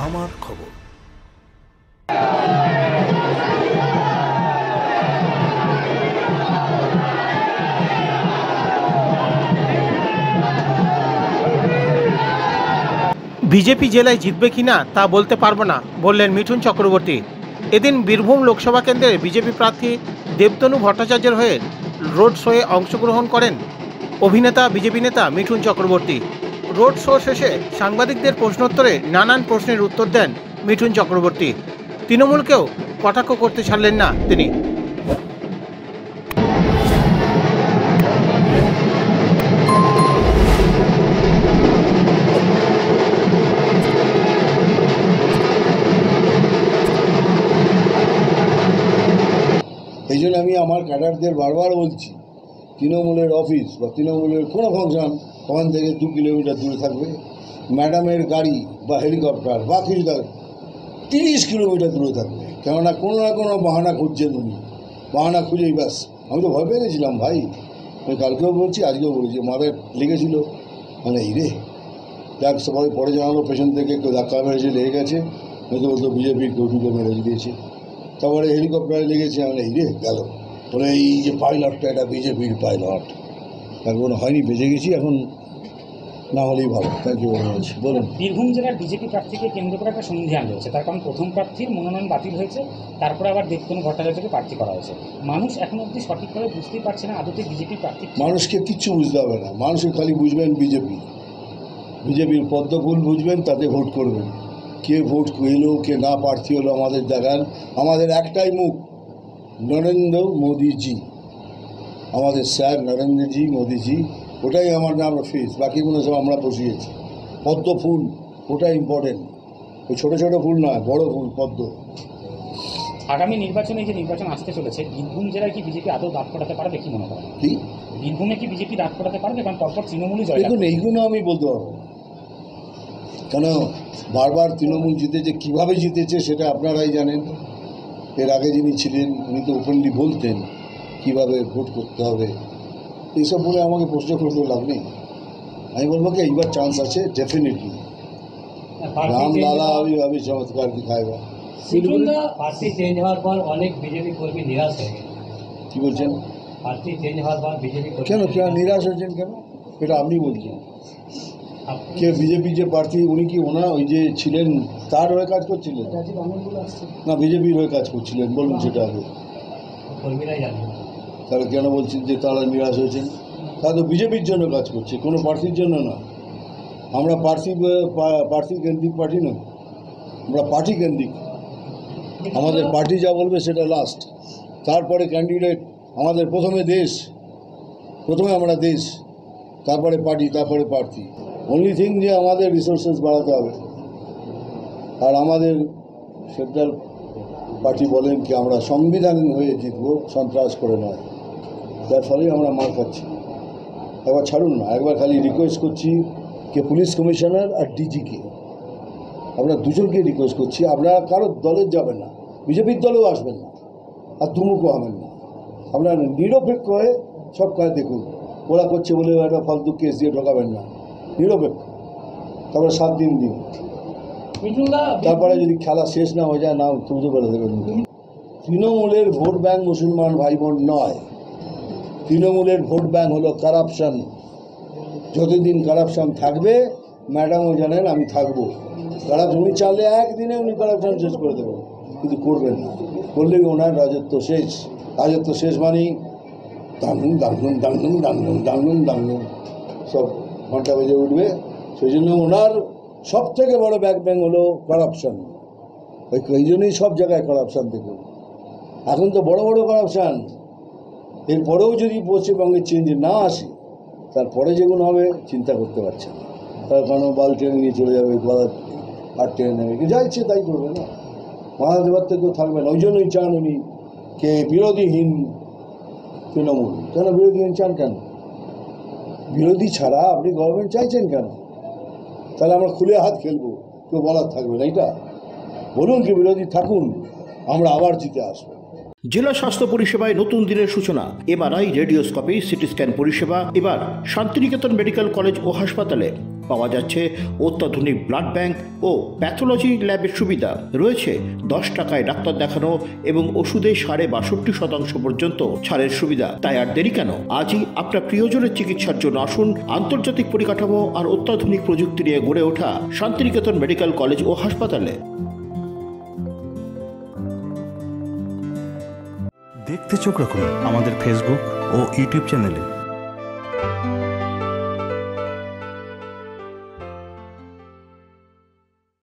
আমার খবর। বিজেপি জেলায় জিতবে কিনা তা বলতে পারবো না বললেন মিঠুন চক্রবর্তী। এদিন বীরভূম লোকসভা কেন্দ্রের বিজেপি প্রার্থী দেবতনু ভট্টাচার্যের হয়ে রোড শোয়ে অংশগ্রহণ করেন অভিনেতা বিজেপি নেতা মিঠুন চক্রবর্তী। রোড শো শেষে সাংবাদিকদের প্রশ্নোত্তরে নানান প্রশ্নের উত্তর দেন মিঠুন চক্রবর্তী। তৃণমূলকেও কটাক্ষ করতে ছাড়লেন না তিনি। এই জন্য আমি আমার ক্যাডারদের বারবার বলছি, তৃণমূলের অফিস বা তৃণমূলের কোনো ফাংশন ওখান থেকে 2 কিলোমিটার দূরে থাকবে। ম্যাডামের গাড়ি বা হেলিকপ্টার বা কিছু থাকবে 30 কিলোমিটার দূরে থাকবে। কেননা কোনো না কোনো বাহানা খুঁজছেন উনি, বাহানা খুঁজেই ব্যাস। আমি তো ভয় পেয়ে গেছিলাম ভাই, আমি কালকেও বলছি আজকেও বলছি, মাথায় লেগেছিল মানে এই রে দেখ, সবাই পরে জানালো পেছন থেকে কেউ ধাক্কা মেরেছে, লেগে গেছে, হয়তো বলতো বিজেপির কেউ ঢুকে মেরে দিয়েছে। তারপরে হেলিকপ্টারে লেগেছে, মানে এই রে গেল, বলে এই যে পাইলটটা এটা বিজেপির পাইলট। এখন হয়নি, বেঁচে গেছি, এখন না হলেই ভালো। Thank you very much. বলুন। বীরভূম জেলার বিজেপি প্রার্থীকে কেন্দ্র করে একটা সন্ধিহান রয়েছে, তার কারণ প্রথম প্রার্থীর মনোনয়ন বাতিল হয়েছে, তারপরে আবার দেবতনু ভট্টাচার্যকে প্রার্থী করা হয়েছে। মানুষ এখন অবধি সঠিকভাবে বুঝতেই পারছে না আদতে বিজেপি প্রার্থী। মানুষকে কিচ্ছু বুঝতে হবে না, মানুষকে খালি বুঝবেন বিজেপির পদ্মফুল বুঝবেন, তাতে ভোট করবেন। কে ভোট এলো কে না প্রার্থী হলো আমাদের দেখান। আমাদের একটাই মুখ, নরেন্দ্র মোদীজি, আমাদের স্যার নরেন্দ্রজি মোদীজি, ওটাই আমার নাম ফেস, বাকিগুলো সব আমরা বসিয়েছি। পদ্ম ফুল ওটা ইম্পর্টেন্ট, ওই ছোটো ছোটো ফুল নয়, বড় ফুল পদ্ম। আগামী নির্বাচনে যে নির্বাচন আসতে চলেছে, বীরভূম জেলায় কি বিজেপি আদৌ দাঁত ফোটাতে পারবে কি মনে করেন? কি বীরভূমে কি বিজেপি দাঁত ফোটাতে পারবে? কারণ পরপর তৃণমূলই জয়। দেখুন, এইগুলো আমি বলতে পারবো, কেন বারবার তৃণমূল জিতেছে, কীভাবে জিতেছে সেটা আপনারাই জানেন। এর আগে যিনি ছিলেন উনি তো ওপেনলি বলতেন কীভাবে ভোট করতে হবে। এইসব বলে আমাকে প্রশ্ন করতে লাভ নেই। আমি বলবো কি এইবার চান্স আছে ডেফিনেটলি। রাম লালা अभी चमत्कार दिखाएगा। প্রার্থী চেঞ্জ হওয়ার পর অনেক বিজেপি কর্মী নিরাশ হয়ে গেছে। কি বলছেন? প্রার্থী চেঞ্জ হওয়ার পর বিজেপি কেন নিরাশ হয়েছেন কেন? এটা আপনি বলছেন। কে বিজেপি যে প্রার্থী উনি কি ওনা ওই যে ছিলেন তার হয়ে কাজ করছিলেন না বিজেপির হয়ে কাজ করছিলেন? বলুন সেটা আগে। কর্মীরাই জানেন। তাহলে কেন বলছেন যে তারা নিরাশ হয়েছেন? তারা তো বিজেপির জন্য কাজ করছে, কোনো প্রার্থীর জন্য না। আমরা প্রার্থী কেন্দ্রিক পার্টি নয়, আমরা পার্টি কেন্দ্রিক। আমাদের পার্টি যা বলবে সেটা লাস্ট, তারপরে ক্যান্ডিডেট। আমাদের প্রথমে আমরা দেশ, তারপরে পার্টি, তারপরে প্রার্থী। অনলি থিং যে আমাদের রিসোর্সেস বাড়াতে হবে। আর আমাদের সেন্ট্রাল পার্টি বলেন কি আমরা সংবিধান হয়ে জিতব, সন্ত্রাস করে নয়। তার ফলেই আমরা মার খাচ্ছি। একবার ছাড়ুন না, একবার খালি রিকোয়েস্ট করছি কে পুলিশ কমিশনার আর ডিজিকে, আমরা দুজনকে রিকোয়েস্ট করছি, আপনারা কারো দলের যাবেন না, বিজেপির দলেও আসবেন না, আর দুমুখও হবেন না। আপনারা নিরপেক্ষ হয়ে সব কাজ দেখুন। ওরা করছে বলে একটা ফালতু কেস দিয়ে ঢোকাবেন না, নিরপেক্ষ। তারপরে 7 দিন দিন, তারপরে যদি খেলা শেষ না হয়ে যায় না তুলতে বলে দেবেন। তৃণমূলের ভোট ব্যাংক মুসলমান ভাই বোন নয়, তৃণমূলের ভোট ব্যাংক হলো কারাপশান। যতদিন কারাপশান থাকবে, ম্যাডামও জানেন আমি থাকবো। কারাপশান উনি চাইলে একদিনে উনি কারাপশান শেষ করে দেবেন, কিন্তু করবেন না। করলে ওনার রাজত্ব শেষ। রাজত্ব শেষ মানেই দাঙ্গুন দাঙ্গুন দাঙ্গুন দাঙ্গুন দাঙ্গুন দাঙ্গুন সব ঘন্টা বেজে উঠবে। সেই জন্য ওনার সব থেকে বড় ব্যাং হলো কারাপশান। এই জন্যই সব জায়গায় কারাপশান দেখুন। এখন তো বড় বড় কারাপশান। এরপরেও যদি পশ্চিমবঙ্গে চেঞ্জ না আসে, তারপরে যেগুলো হবে চিন্তা করতে পারছে না। তার কারণ বাল ট্রেনে নিয়ে চলে যাবে, গলা আর ট্রেনে নেবে, যা ইচ্ছে তাই করবে না, মাথা দেবার থেকেও থাকবে না। ওই জন্যই চান উনি কে বিরোধীহীন তৃণমূল। কেন বিরোধীহীন চান? কেন বিরোধী ছাড়া আপনি গভর্নমেন্ট চাইছেন কেন? তাহলে আমরা খুলে হাত খেলবো, কেউ বলার থাকবে না। এটা বলুন কি বিরোধী থাকুন, আমরা আবার জিতে আসবো। জেলা স্বাস্থ্য পরিষেবায় নতুন দিনের সূচনা। এমআরআই, রেডিওস্কোপি, সিটি স্ক্যান পরিষেবা এবার শান্তিনিকেতন মেডিকেল কলেজ ও হাসপাতালে। পাওয়া যাচ্ছে অত্যাধুনিক ব্লাড ব্যাংক ও প্যাথোলজি ল্যাবের সুবিধা রয়েছে। 10 টাকায় ডাক্তার দেখানো এবং ওষুধে 62.5% পর্যন্ত ছাড়ের সুবিধা। তাই আর দেরি কেন, আজই আপনার প্রিয়জনের চিকিৎসার জন্য আসুন আন্তর্জাতিক পরিকাঠামো আর অত্যাধুনিক প্রযুক্তি নিয়ে গড়ে ওঠা শান্তিনিকেতন মেডিকেল কলেজ ও হাসপাতালে। দেখতে চোখ রাখুন আমাদের ফেসবুক ও ইউটিউব চ্যানেলে।